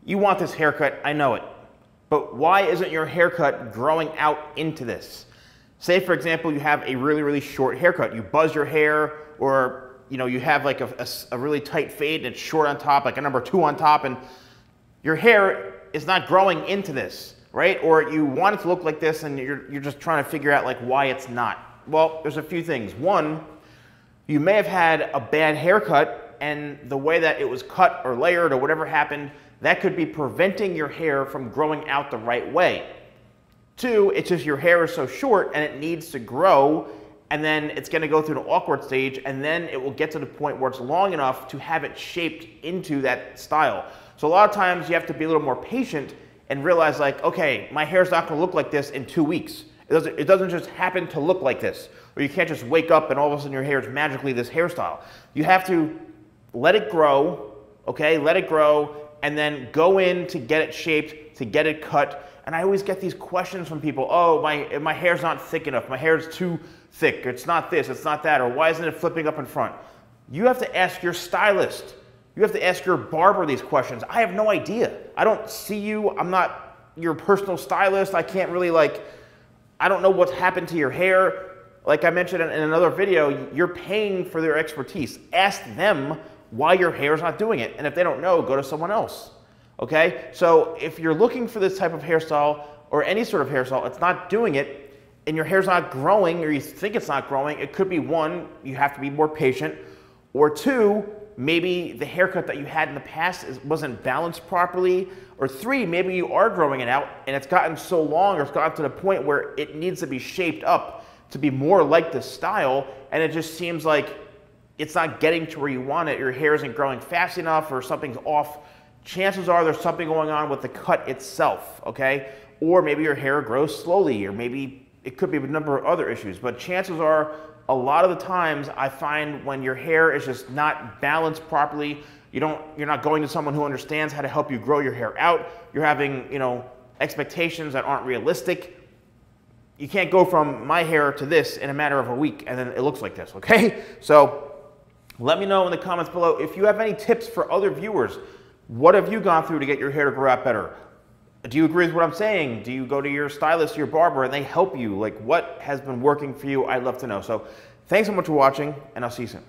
You want this haircut, I know it. But why isn't your haircut growing out into this? Say, for example, you have a really, really short haircut. You buzz your hair, or you have like a really tight fade and it's short on top, like a number 2 on top, and your hair is not growing into this, right? Or you want it to look like this and you're just trying to figure out like why it's not. Well, there's a few things. One, you may have had a bad haircut and the way that it was cut or layered or whatever happened, that could be preventing your hair from growing out the right way. 2, it's just your hair is so short and it needs to grow, and then it's going to go through an awkward stage, and then it will get to the point where it's long enough to have it shaped into that style. So a lot of times you have to be a little more patient and realize like, okay, my hair's not going to look like this in 2 weeks. It doesn't just happen to look like this. Or you can't just wake up and all of a sudden your hair is magically this hairstyle. You have to let it grow, okay? Let it grow, and then go in to get it shaped, to get it cut. And I always get these questions from people, oh, my hair's not thick enough, my hair's too thick, it's not this, it's not that, or why isn't it flipping up in front? You have to ask your stylist. You have to ask your barber these questions. I have no idea. I don't see you, I'm not your personal stylist, I can't really I don't know what's happened to your hair. Like I mentioned in another video, you're paying for their expertise. Ask them why your hair's not doing it. And if they don't know, go to someone else. Okay? So if you're looking for this type of hairstyle or any sort of hairstyle, it's not doing it, and your hair's not growing, or you think it's not growing, it could be 1, you have to be more patient, or 2, maybe the haircut that you had in the past wasn't balanced properly, or 3, maybe you are growing it out and it's gotten so long, or it's gotten to the point where it needs to be shaped up to be more like this style, and it just seems like it's not getting to where you want it. Your hair isn't growing fast enough, or something's off. Chances are there's something going on with the cut itself, okay? Or maybe your hair grows slowly, or maybe it could be a number of other issues. But chances are, a lot of the times I find when your hair is just not balanced properly, you're not going to someone who understands how to help you grow your hair out. You're having, expectations that aren't realistic. You can't go from my hair to this in a matter of a week and then it looks like this, okay? So let me know in the comments below if you have any tips for other viewers. What have you gone through to get your hair to grow out better? Do you agree with what I'm saying? Do you go to your stylist, your barber, and they help you? Like, what has been working for you? I'd love to know. So thanks so much for watching, and I'll see you soon.